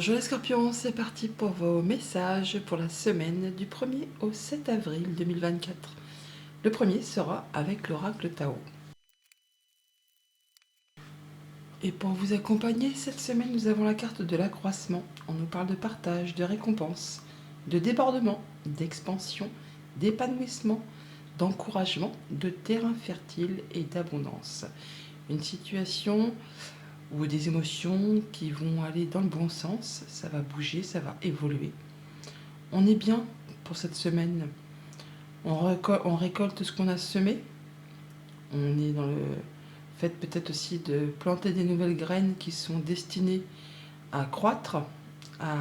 Bonjour les scorpions, c'est parti pour vos messages pour la semaine du 1er au 7 avril 2024. Le premier sera avec l'oracle Tao. Et pour vous accompagner, cette semaine, nous avons la carte de l'accroissement. On nous parle de partage, de récompense, de débordement, d'expansion, d'épanouissement, d'encouragement, de terrain fertile et d'abondance. Une situation ou des émotions qui vont aller dans le bon sens, ça va bouger, ça va évoluer. On est bien pour cette semaine. On récolte ce qu'on a semé. On est dans le fait peut-être aussi de planter des nouvelles graines qui sont destinées à croître, à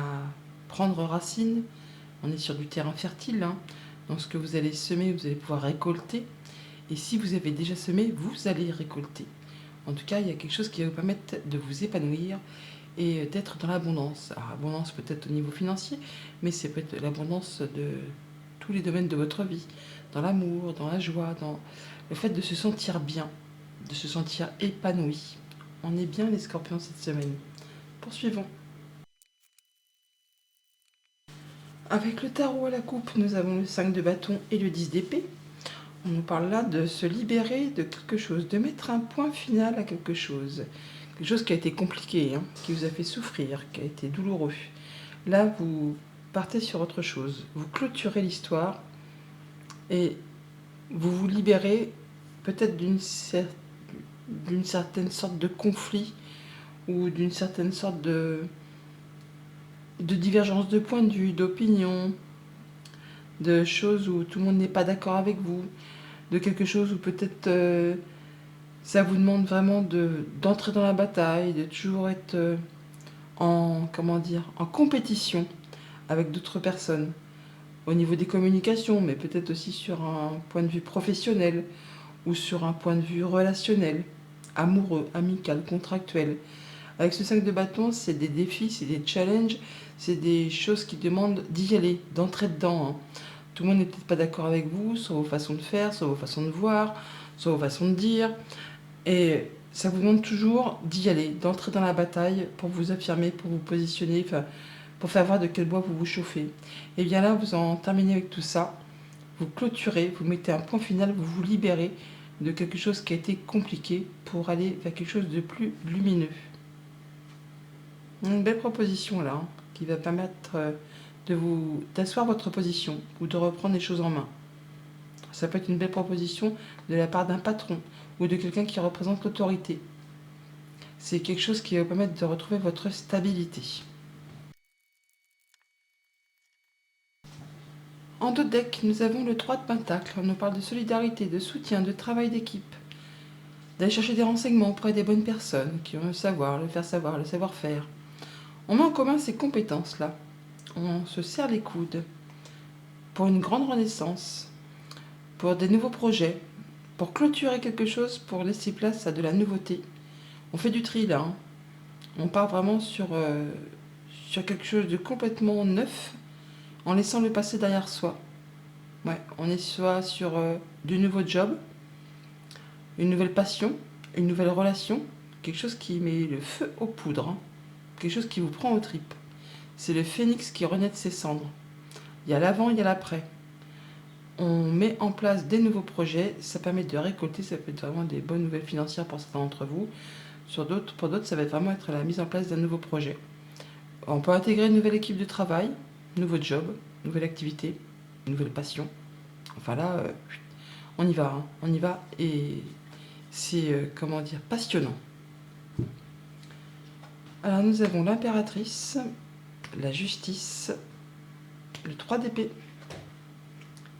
prendre racine. On est sur du terrain fertile. Dans ce que vous allez semer, vous allez pouvoir récolter. Et si vous avez déjà semé, vous allez récolter. En tout cas, il y a quelque chose qui va vous permettre de vous épanouir et d'être dans l'abondance. Alors, abondance peut-être au niveau financier, mais c'est peut-être l'abondance de tous les domaines de votre vie, dans l'amour, dans la joie, dans le fait de se sentir bien, de se sentir épanoui. On est bien les scorpions cette semaine. Poursuivons. Avec le tarot à la coupe, nous avons le 5 de bâton et le 10 d'épée. On nous parle là de se libérer de quelque chose, de mettre un point final à quelque chose. Quelque chose qui a été compliqué, qui vous a fait souffrir, qui a été douloureux. Là, vous partez sur autre chose. Vous clôturez l'histoire et vous vous libérez peut-être d'une certaine sorte de conflit ou d'une certaine sorte de divergence de point de vue, d'opinion, de choses où tout le monde n'est pas d'accord avec vous, de quelque chose où peut-être ça vous demande vraiment d'entrer dans la bataille, de toujours être en compétition avec d'autres personnes, au niveau des communications, mais peut-être aussi sur un point de vue professionnel ou sur un point de vue relationnel, amoureux, amical, contractuel. Avec ce 5 de bâton, c'est des défis, c'est des challenges, c'est des choses qui demandent d'y aller, d'entrer dedans. Tout le monde n'est peut-être pas d'accord avec vous, sur vos façons de faire, sur vos façons de voir, sur vos façons de dire. Et ça vous demande toujours d'y aller, d'entrer dans la bataille pour vous affirmer, pour vous positionner, pour faire voir de quel bois vous vous chauffez. Et bien là, vous en terminez avec tout ça. Vous clôturez, vous mettez un point final, vous vous libérez de quelque chose qui a été compliqué pour aller vers quelque chose de plus lumineux. Une belle proposition là, qui va permettre d'asseoir votre position ou de reprendre les choses en main. Ça peut être une belle proposition de la part d'un patron ou de quelqu'un qui représente l'autorité. C'est quelque chose qui va vous permettre de retrouver votre stabilité. En dos de deck, nous avons le 3 de Pentacle. On nous parle de solidarité, de soutien, de travail d'équipe, d'aller chercher des renseignements auprès des bonnes personnes qui ont le savoir, le faire savoir, le savoir-faire. On met en commun ces compétences-là. On se serre les coudes pour une grande renaissance, pour des nouveaux projets, pour clôturer quelque chose, pour laisser place à de la nouveauté. On fait du tri là. On part vraiment sur quelque chose de complètement neuf en laissant le passé derrière soi. Ouais, on est soit sur du nouveau job, une nouvelle passion, une nouvelle relation, quelque chose qui met le feu aux poudres, quelque chose qui vous prend aux tripes. C'est le phénix qui renaît de ses cendres. Il y a l'avant, il y a l'après. On met en place des nouveaux projets, ça permet de récolter, ça peut être vraiment des bonnes nouvelles financières pour certains d'entre vous. Pour d'autres, ça va vraiment être la mise en place d'un nouveau projet. On peut intégrer une nouvelle équipe de travail, nouveau job, nouvelle activité, une nouvelle passion. Enfin là, on y va, on y va et c'est, passionnant. Alors nous avons l'impératrice, la justice, le 3 d'épée,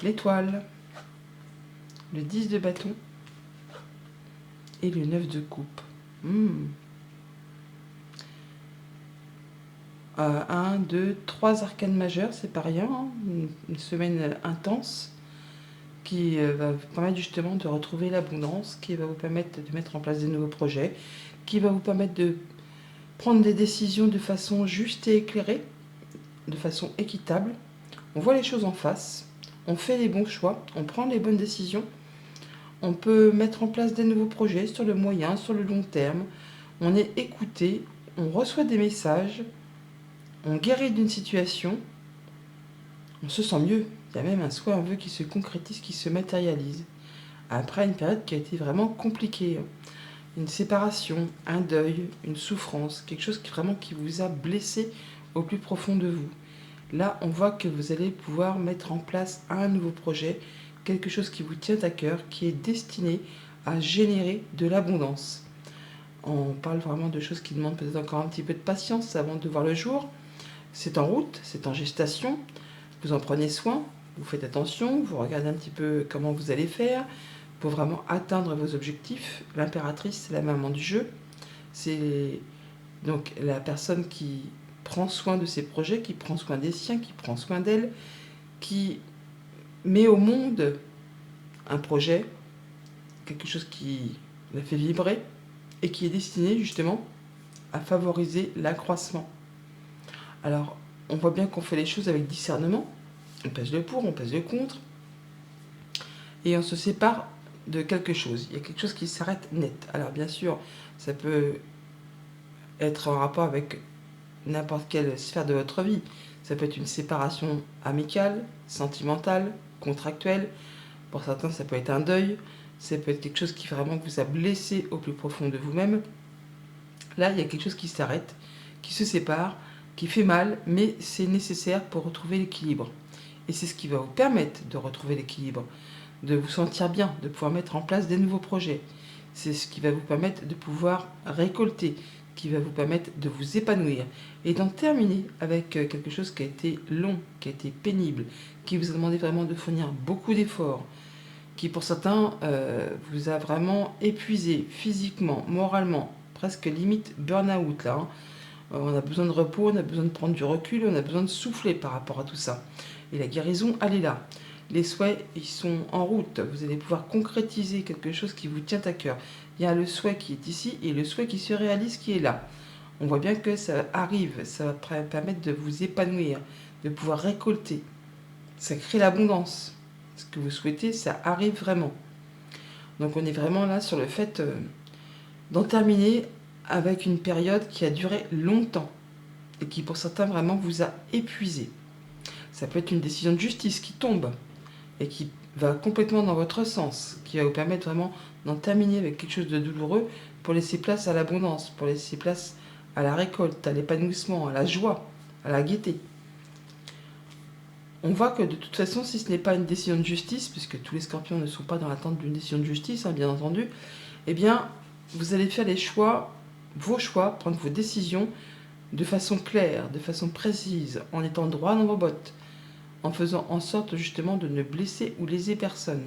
l'étoile, le 10 de bâton et le 9 de coupe. 1, 2, 3 arcanes majeures, c'est pas rien, une semaine intense qui va vous permettre justement de retrouver l'abondance, qui va vous permettre de mettre en place des nouveaux projets, qui va vous permettre de prendre des décisions de façon juste et éclairée, de façon équitable. On voit les choses en face, on fait les bons choix, on prend les bonnes décisions, on peut mettre en place des nouveaux projets sur le moyen, sur le long terme, on est écouté, on reçoit des messages On guérit d'une situation, on se sent mieux. Il y a même un souhait, un vœu qui se concrétise, qui se matérialise. Après une période qui a été vraiment compliquée, une séparation, un deuil, une souffrance, quelque chose qui vous a blessé au plus profond de vous. Là, on voit que vous allez pouvoir mettre en place un nouveau projet, quelque chose qui vous tient à cœur, qui est destiné à générer de l'abondance. On parle vraiment de choses qui demandent peut-être encore un petit peu de patience avant de voir le jour. C'est en route, c'est en gestation, vous en prenez soin, vous faites attention, vous regardez un petit peu comment vous allez faire pour vraiment atteindre vos objectifs. L'impératrice, c'est la maman du jeu, c'est donc la personne qui prend soin de ses projets, qui prend soin des siens, qui prend soin d'elle, qui met au monde un projet, quelque chose qui la fait vibrer et qui est destiné justement à favoriser l'accroissement. Alors, on voit bien qu'on fait les choses avec discernement, on pèse le pour, on pèse le contre, et on se sépare de quelque chose. Il y a quelque chose qui s'arrête net. Alors bien sûr, ça peut être en rapport avec n'importe quelle sphère de votre vie. Ça peut être une séparation amicale, sentimentale, contractuelle. Pour certains, ça peut être un deuil. Ça peut être quelque chose qui vraiment vous a blessé au plus profond de vous-même. Là, il y a quelque chose qui s'arrête, qui se sépare, qui fait mal, mais c'est nécessaire pour retrouver l'équilibre. Et c'est ce qui va vous permettre de retrouver l'équilibre, de vous sentir bien, de pouvoir mettre en place des nouveaux projets. C'est ce qui va vous permettre de pouvoir récolter, qui va vous permettre de vous épanouir et d'en terminer avec quelque chose qui a été long, qui a été pénible, qui vous a demandé vraiment de fournir beaucoup d'efforts, qui pour certains vous a vraiment épuisé physiquement, moralement, presque limite burn-out là. On a besoin de repos, on a besoin de prendre du recul, on a besoin de souffler par rapport à tout ça. Et la guérison, elle est là. Les souhaits, ils sont en route. Vous allez pouvoir concrétiser quelque chose qui vous tient à cœur. Il y a le souhait qui est ici et le souhait qui se réalise qui est là. On voit bien que ça arrive, ça va permettre de vous épanouir, de pouvoir récolter. Ça crée l'abondance. Ce que vous souhaitez, ça arrive vraiment. Donc on est vraiment là sur le fait d'en terminer avec une période qui a duré longtemps et qui pour certains vraiment vous a épuisé. Ça peut être une décision de justice qui tombe et qui va complètement dans votre sens, qui va vous permettre vraiment d'en terminer avec quelque chose de douloureux pour laisser place à l'abondance, pour laisser place à la récolte, à l'épanouissement, à la joie, à la gaieté. On voit que de toute façon, si ce n'est pas une décision de justice, puisque tous les scorpions ne sont pas dans l'attente d'une décision de justice, bien entendu, eh bien, vous allez faire les choix, vos choix, prendre vos décisions de façon claire, de façon précise, en étant droit dans vos bottes, en faisant en sorte justement de ne blesser ou léser personne.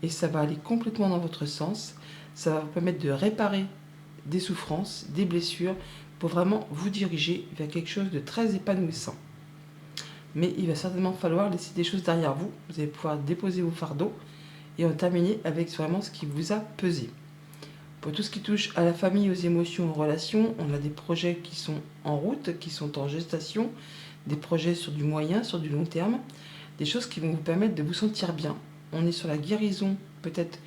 Et ça va aller complètement dans votre sens, ça va vous permettre de réparer des souffrances, des blessures, pour vraiment vous diriger vers quelque chose de très épanouissant. Mais il va certainement falloir laisser des choses derrière vous, vous allez pouvoir déposer vos fardeaux et en terminer avec vraiment ce qui vous a pesé. Pour tout ce qui touche à la famille, aux émotions, aux relations, on a des projets qui sont en route, qui sont en gestation, des projets sur du moyen, sur du long terme, des choses qui vont vous permettre de vous sentir bien. On est sur la guérison peut-être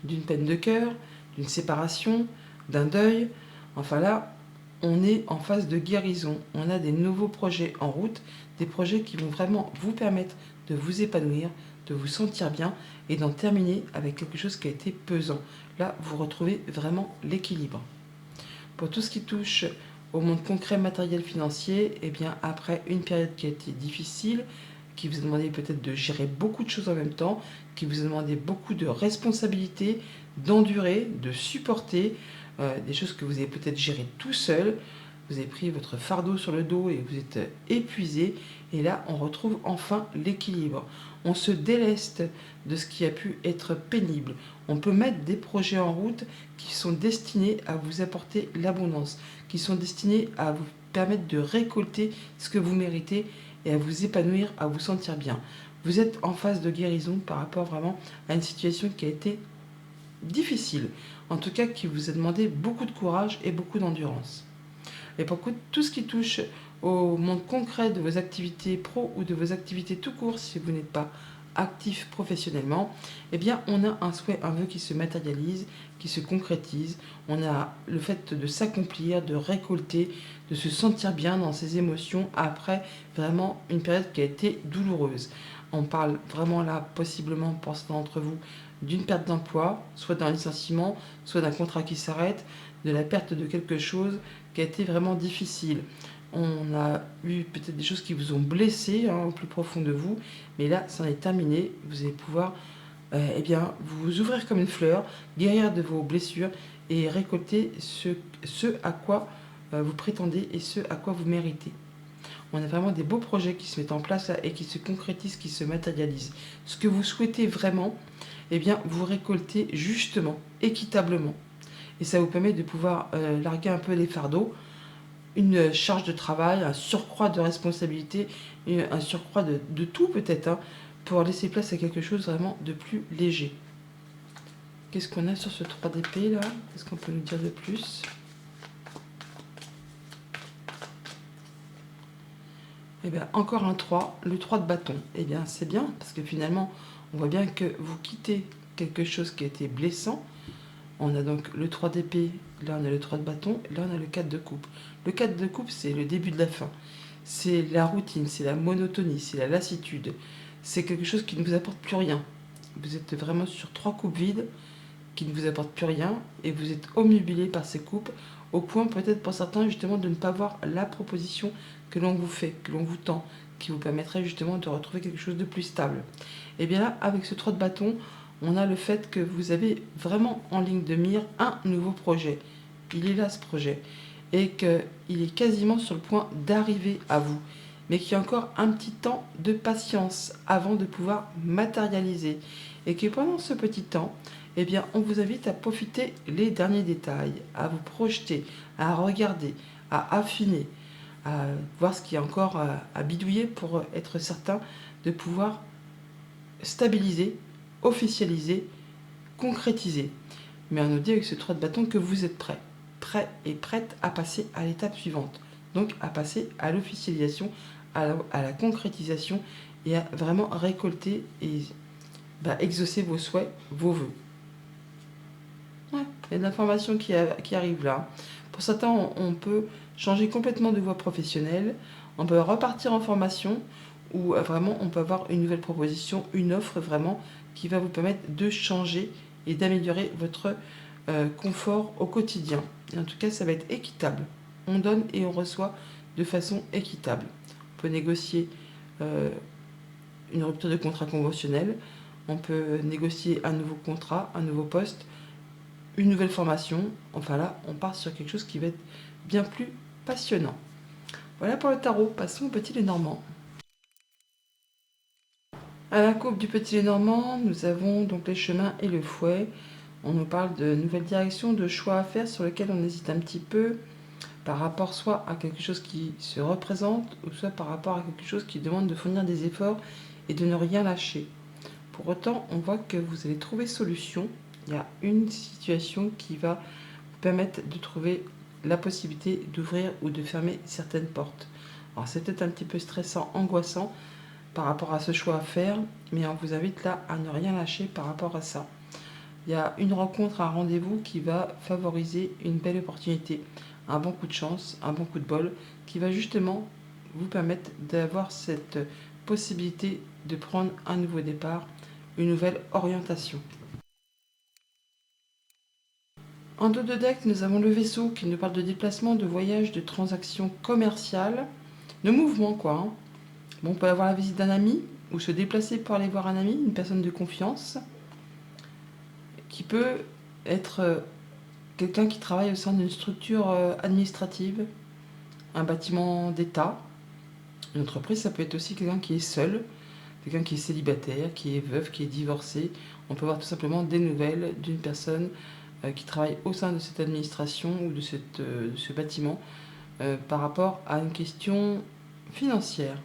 d'une peine de cœur, d'une séparation, d'un deuil. Enfin là, on est en phase de guérison. On a des nouveaux projets en route, des projets qui vont vraiment vous permettre de vous épanouir, de vous sentir bien et d'en terminer avec quelque chose qui a été pesant. Là, vous retrouvez vraiment l'équilibre. Pour tout ce qui touche au monde concret, matériel, financier, eh bien, après une période qui a été difficile, qui vous a demandé peut-être de gérer beaucoup de choses en même temps, qui vous a demandé beaucoup de responsabilités, d'endurer, de supporter, des choses que vous avez peut-être gérées tout seul. Vous avez pris votre fardeau sur le dos et vous êtes épuisé. Et là, on retrouve enfin l'équilibre. On se déleste de ce qui a pu être pénible. On peut mettre des projets en route qui sont destinés à vous apporter l'abondance, qui sont destinés à vous permettre de récolter ce que vous méritez et à vous épanouir, à vous sentir bien. Vous êtes en phase de guérison par rapport vraiment à une situation qui a été difficile, en tout cas qui vous a demandé beaucoup de courage et beaucoup d'endurance. Et pour tout ce qui touche au monde concret de vos activités pro ou de vos activités tout court, si vous n'êtes pas actif professionnellement, eh bien on a un souhait, un vœu qui se matérialise, qui se concrétise. On a le fait de s'accomplir, de récolter, de se sentir bien dans ses émotions après vraiment une période qui a été douloureuse. On parle vraiment là, possiblement pour certains d'entre vous, d'une perte d'emploi, soit d'un licenciement, soit d'un contrat qui s'arrête, de la perte de quelque chose qui a été vraiment difficile. On a eu peut-être des choses qui vous ont blessé au plus profond de vous, mais là, c'en est terminé. Vous allez pouvoir eh bien, vous ouvrir comme une fleur, guérir de vos blessures et récolter ce à quoi vous prétendez et ce à quoi vous méritez. On a vraiment des beaux projets qui se mettent en place là, et qui se concrétisent, qui se matérialisent. Ce que vous souhaitez vraiment, eh bien, vous récoltez justement, équitablement. Et ça vous permet de pouvoir larguer un peu les fardeaux, une charge de travail, un surcroît de responsabilité, un surcroît de tout peut-être, pour laisser place à quelque chose vraiment de plus léger. Qu'est-ce qu'on a sur ce 3 d'épée là? Qu'est-ce qu'on peut nous dire de plus? Eh bien, encore un 3, le 3 de bâton. Eh bien, c'est bien, parce que finalement, on voit bien que vous quittez quelque chose qui a été blessant. On a donc le 3 d'épée, là on a le 3 de bâton, là on a le 4 de coupe. Le 4 de coupe, c'est le début de la fin. C'est la routine, c'est la monotonie, c'est la lassitude. C'est quelque chose qui ne vous apporte plus rien. Vous êtes vraiment sur 3 coupes vides qui ne vous apportent plus rien et vous êtes omnubilé par ces coupes au point peut-être pour certains justement de ne pas voir la proposition que l'on vous fait, que l'on vous tend, qui vous permettrait justement de retrouver quelque chose de plus stable. Et bien là, avec ce 3 de bâton, on a le fait que vous avez vraiment en ligne de mire un nouveau projet. Il est là ce projet et qu'il est quasiment sur le point d'arriver à vous, mais qu'il y a encore un petit temps de patience avant de pouvoir matérialiser. Et que pendant ce petit temps, eh bien, on vous invite à profiter les derniers détails, à vous projeter, à regarder, à affiner, à voir ce qu'il y a encore à bidouiller pour être certain de pouvoir stabiliser, officialiser, concrétiser. Mais on nous dit avec ce 3 de bâton que vous êtes prêt et prête à passer à l'étape suivante. Donc à passer à l'officialisation, à la concrétisation et à vraiment récolter et exaucer vos souhaits, vos vœux. Ouais, il y a de l'information qui arrive là. Pour certains, on peut changer complètement de voie professionnelle, on peut repartir en formation, ou vraiment on peut avoir une nouvelle proposition, une offre vraiment qui va vous permettre de changer et d'améliorer votre confort au quotidien. Et en tout cas, ça va être équitable. On donne et on reçoit de façon équitable. On peut négocier une rupture de contrat conventionnel, on peut négocier un nouveau contrat, un nouveau poste, une nouvelle formation. Enfin là, on part sur quelque chose qui va être bien plus passionnant. Voilà pour le tarot. Passons au Petit Lénormand. À la coupe du Petit Lénormand, nous avons donc les chemins et le fouet. On nous parle de nouvelles directions, de choix à faire sur lesquels on hésite un petit peu par rapport soit à quelque chose qui se représente ou soit par rapport à quelque chose qui demande de fournir des efforts et de ne rien lâcher. Pour autant, on voit que vous allez trouver solution. Il y a une situation qui va vous permettre de trouver la possibilité d'ouvrir ou de fermer certaines portes. Alors c'est peut-être un petit peu stressant, angoissant par rapport à ce choix à faire, mais on vous invite là à ne rien lâcher par rapport à ça. Il y a une rencontre, un rendez-vous qui va favoriser une belle opportunité, un bon coup de chance, un bon coup de bol, qui va justement vous permettre d'avoir cette possibilité de prendre un nouveau départ, une nouvelle orientation. En dos de deck, nous avons le vaisseau qui nous parle de déplacement, de voyage, de transactions commerciales, de mouvement quoi. Bon, on peut avoir la visite d'un ami ou se déplacer pour aller voir un ami, une personne de confiance, qui peut être quelqu'un qui travaille au sein d'une structure administrative, un bâtiment d'État. Une entreprise, ça peut être aussi quelqu'un qui est seul, quelqu'un qui est célibataire, qui est veuf, qui est divorcé. On peut avoir tout simplement des nouvelles d'une personne qui travaille au sein de cette administration ou de ce bâtiment par rapport à une question financière.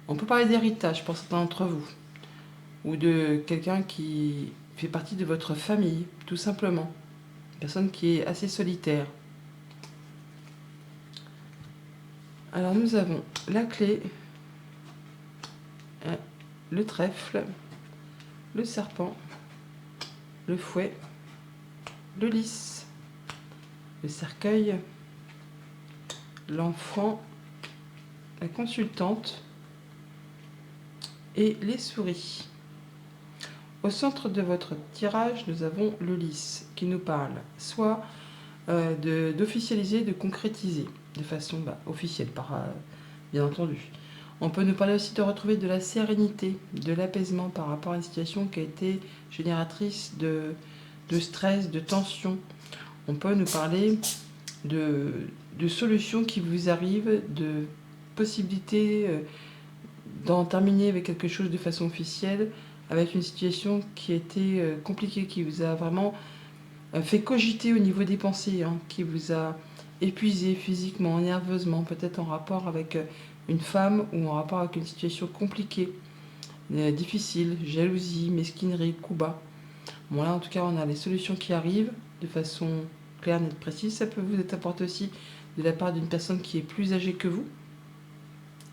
On peut parler d'héritage pour certains d'entre vous, ou de quelqu'un qui fait partie de votre famille, tout simplement. Une personne qui est assez solitaire. Alors nous avons la clé le trèfle, le serpent, le fouet, le lys, le cercueil, l'enfant, la consultante et les souris. Au centre de votre tirage, nous avons le lys qui nous parle soit d'officialiser, de concrétiser de façon officielle, bien entendu. On peut nous parler aussi de retrouver de la sérénité, de l'apaisement par rapport à une situation qui a été génératrice de stress, de tension. On peut nous parler de solutions qui vous arrivent, de possibilités d'en terminer avec quelque chose de façon officielle, avec une situation qui a été compliquée, qui vous a vraiment fait cogiter au niveau des pensées, qui vous a épuisé physiquement, nerveusement, peut-être en rapport avec une femme ou en rapport avec une situation compliquée, difficile, jalousie, mesquinerie, coup bas. Bon là en tout cas on a les solutions qui arrivent de façon claire, nette, précise. Ça peut vous être apporté aussi de la part d'une personne qui est plus âgée que vous.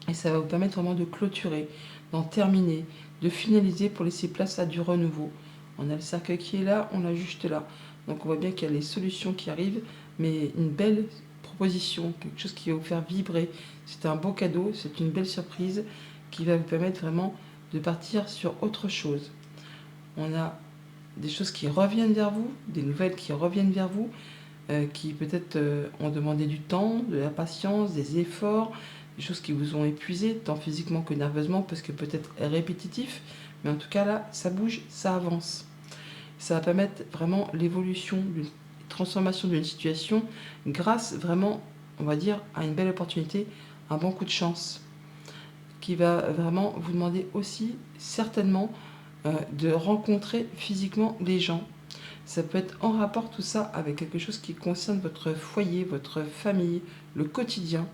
Et ça va vous permettre vraiment de clôturer, d'en terminer, de finaliser pour laisser place à du renouveau. On a le cercueil qui est là, on l'a juste là. Donc on voit bien qu'il y a les solutions qui arrivent, mais une belle proposition, quelque chose qui va vous faire vibrer. C'est un beau cadeau, c'est une belle surprise qui va vous permettre vraiment de partir sur autre chose. On a des choses qui reviennent vers vous, des nouvelles qui reviennent vers vous, qui peut-être ont demandé du temps, de la patience, des efforts, des choses qui vous ont épuisé, tant physiquement que nerveusement, parce que peut-être répétitif, mais en tout cas là, ça bouge, ça avance. Ça va permettre vraiment l'évolution, d'une transformation d'une situation, grâce vraiment, on va dire, à une belle opportunité, un bon coup de chance, qui va vraiment vous demander aussi, certainement, de rencontrer physiquement les gens. Ça peut être en rapport tout ça avec quelque chose qui concerne votre foyer, votre famille, le quotidien.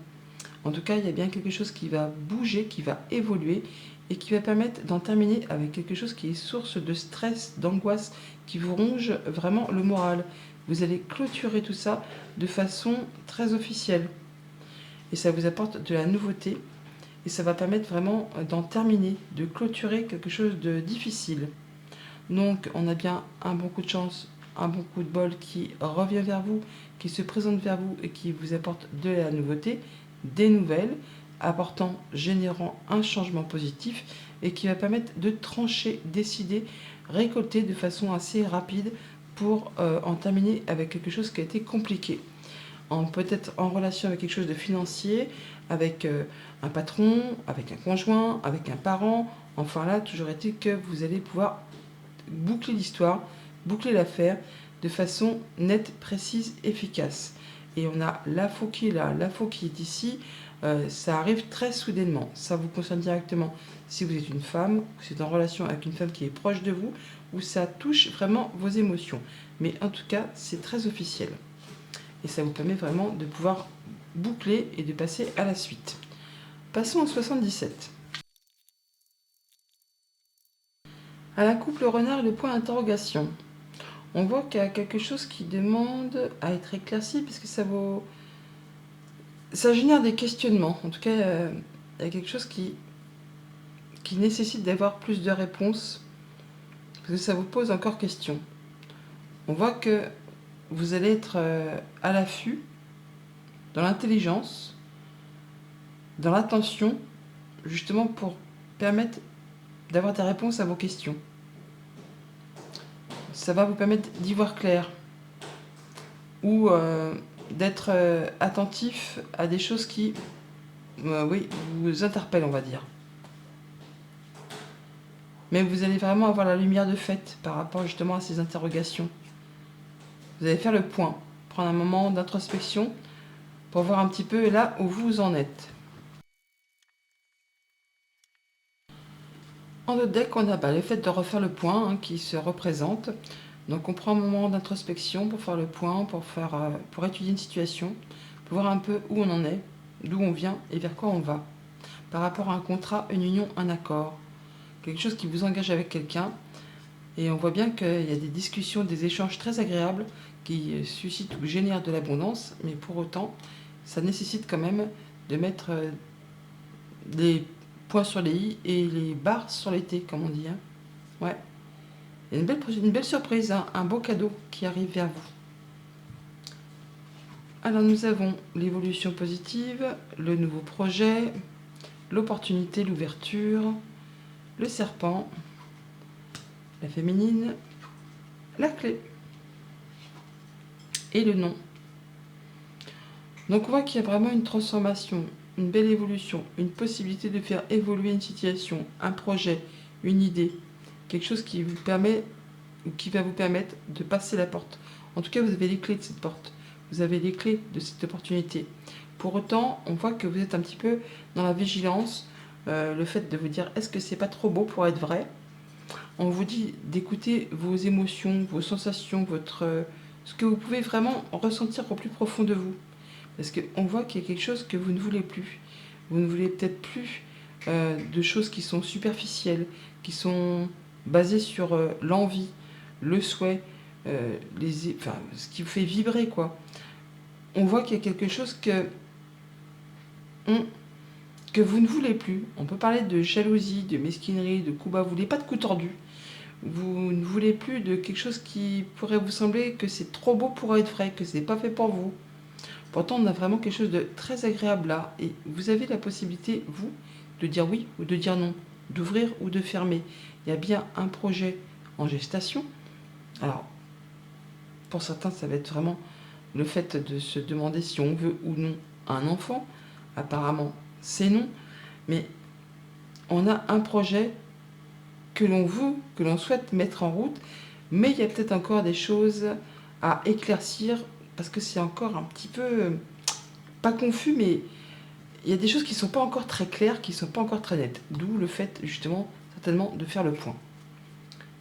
En tout cas, il y a bien quelque chose qui va bouger, qui va évoluer et qui va permettre d'en terminer avec quelque chose qui est source de stress, d'angoisse, qui vous ronge vraiment le moral. Vous allez clôturer tout ça de façon très officielle. Et ça vous apporte de la nouveauté et ça va permettre vraiment d'en terminer, de clôturer quelque chose de difficile. Donc on a bien un bon coup de chance, un bon coup de bol qui revient vers vous, qui se présente vers vous et qui vous apporte de la nouveauté, des nouvelles, apportant, générant un changement positif et qui va permettre de trancher, décider, récolter de façon assez rapide pour en terminer avec quelque chose qui a été compliqué. Peut-être en relation avec quelque chose de financier, avec un patron, avec un conjoint, avec un parent. Enfin là, toujours est-il que vous allez pouvoir boucler l'histoire, boucler l'affaire de façon nette, précise, efficace. Et on a l'info qui est là, l'info qui est ici, ça arrive très soudainement. Ça vous concerne directement si vous êtes une femme, si vous êtes en relation avec une femme qui est proche de vous, ou ça touche vraiment vos émotions. Mais en tout cas, c'est très officiel. Et ça vous permet vraiment de pouvoir boucler et de passer à la suite. Passons au 77. À la coupe, le renard et le point d'interrogation. On voit qu'il y a quelque chose qui demande à être éclairci puisque ça génère des questionnements. En tout cas, il y a quelque chose qui nécessite d'avoir plus de réponses parce que ça vous pose encore question. On voit que vous allez être à l'affût, dans l'intelligence, dans l'attention, justement pour permettre d'avoir des réponses à vos questions. Ça va vous permettre d'y voir clair ou d'être attentif à des choses qui vous interpellent, on va dire. Mais vous allez vraiment avoir la lumière de fait par rapport justement à ces interrogations. Vous allez faire le point, prendre un moment d'introspection pour voir un petit peu là où vous en êtes. En notre deck, on a le fait de refaire le point qui se représente. Donc on prend un moment d'introspection pour faire le point, pour étudier une situation, pour voir un peu où on en est, d'où on vient et vers quoi on va. Par rapport à un contrat, une union, un accord. Quelque chose qui vous engage avec quelqu'un. Et on voit bien qu'il y a des discussions, des échanges très agréables qui suscitent ou génèrent de l'abondance. Mais pour autant, ça nécessite quand même de mettre des points sur les i et les barres sur les t, comme on dit. Hein. Ouais. Il y a une belle surprise, hein, un beau cadeau qui arrive vers vous. Alors nous avons l'évolution positive, le nouveau projet, l'opportunité, l'ouverture, le serpent, la féminine, la clé et le nom. Donc on voit qu'il y a vraiment une transformation, une belle évolution, une possibilité de faire évoluer une situation, un projet, une idée, quelque chose qui vous permet ou qui va vous permettre de passer la porte. En tout cas, vous avez les clés de cette porte, vous avez les clés de cette opportunité. Pour autant, on voit que vous êtes un petit peu dans la vigilance, le fait de vous dire est-ce que c'est pas trop beau pour être vrai. On vous dit d'écouter vos émotions, vos sensations, ce que vous pouvez vraiment ressentir au plus profond de vous. Parce qu'on voit qu'il y a quelque chose que vous ne voulez plus. Vous ne voulez peut-être plus de choses qui sont superficielles, qui sont basées sur l'envie, le souhait, ce qui vous fait vibrer, quoi. On voit qu'il y a quelque chose que vous ne voulez plus. On peut parler de jalousie, de mesquinerie, de coups bas. Vous ne voulez pas de coups tordus. Vous ne voulez plus de quelque chose qui pourrait vous sembler que c'est trop beau pour être vrai, que c'est pas fait pour vous. Pourtant, on a vraiment quelque chose de très agréable là. Et vous avez la possibilité, vous, de dire oui ou de dire non, d'ouvrir ou de fermer. Il y a bien un projet en gestation. Alors, pour certains, ça va être vraiment le fait de se demander si on veut ou non un enfant. Apparemment, c'est non. Mais on a un projet que l'on souhaite mettre en route. Mais il y a peut-être encore des choses à éclaircir parce que c'est encore un petit peu, pas confus, mais il y a des choses qui ne sont pas encore très claires, qui ne sont pas encore très nettes. D'où le fait, justement, certainement, de faire le point.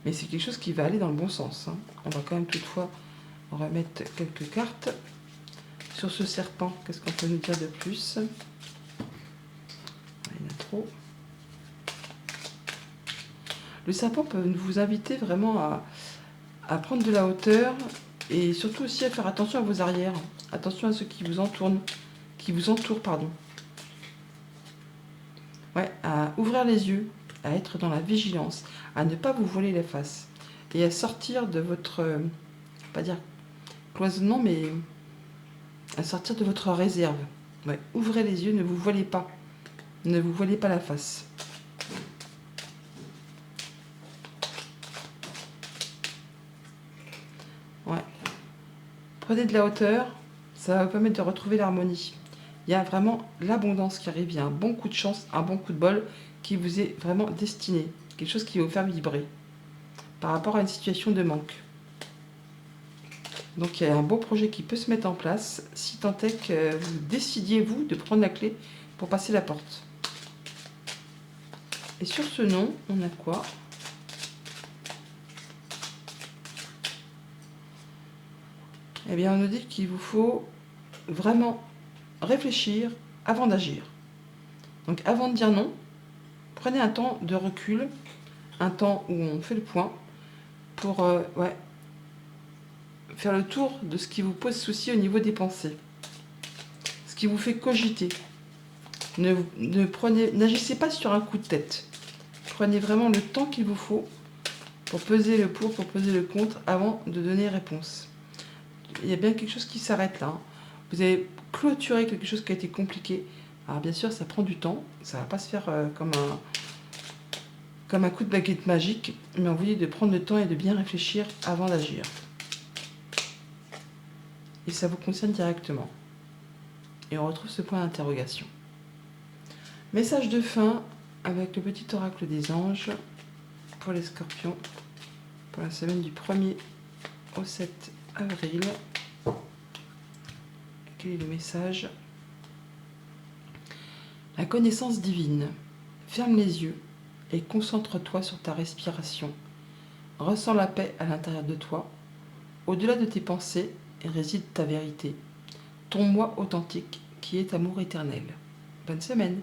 Mais c'est quelque chose qui va aller dans le bon sens. Hein. On va quand même toutefois remettre quelques cartes. Sur ce serpent, qu'est-ce qu'on peut nous dire de plus? Il y en a trop. Le serpent peut vous inviter vraiment à prendre de la hauteur et surtout aussi à faire attention à vos arrières. Attention à ceux qui vous entourent, pardon. Ouais, à ouvrir les yeux, à être dans la vigilance, à ne pas vous voiler la face et à sortir de votre, pas dire cloisonnement, mais à sortir de votre réserve. Ouais, ouvrez les yeux, ne vous voilez pas. Ne vous voilez pas la face. Ouais. Prenez de la hauteur, ça va vous permettre de retrouver l'harmonie. Il y a vraiment l'abondance qui arrive, il y a un bon coup de chance, un bon coup de bol qui vous est vraiment destiné. Quelque chose qui va vous faire vibrer par rapport à une situation de manque. Donc il y a un beau projet qui peut se mettre en place si tant est que vous décidiez, vous, de prendre la clé pour passer la porte. Et sur ce nom, on a quoi? Eh bien, on nous dit qu'il vous faut vraiment réfléchir avant d'agir. Donc avant de dire non, prenez un temps de recul, un temps où on fait le point pour faire le tour de ce qui vous pose souci au niveau des pensées, ce qui vous fait cogiter. N'agissez pas sur un coup de tête. Prenez vraiment le temps qu'il vous faut pour peser le pour peser le contre avant de donner réponse. Il y a bien quelque chose qui s'arrête là. Vous avez clôturé quelque chose qui a été compliqué. Alors bien sûr, ça prend du temps. Ça ne va pas se faire comme un coup de baguette magique, mais on vous dit de prendre le temps et de bien réfléchir avant d'agir. Et ça vous concerne directement. Et on retrouve ce point d'interrogation. Message de fin avec le petit oracle des anges pour les scorpions pour la semaine du 1er au 7 avril. Quel est le message? La connaissance divine. Ferme les yeux et concentre-toi sur ta respiration. Ressens la paix à l'intérieur de toi. Au-delà de tes pensées réside ta vérité. Ton moi authentique qui est amour éternel. Bonne semaine!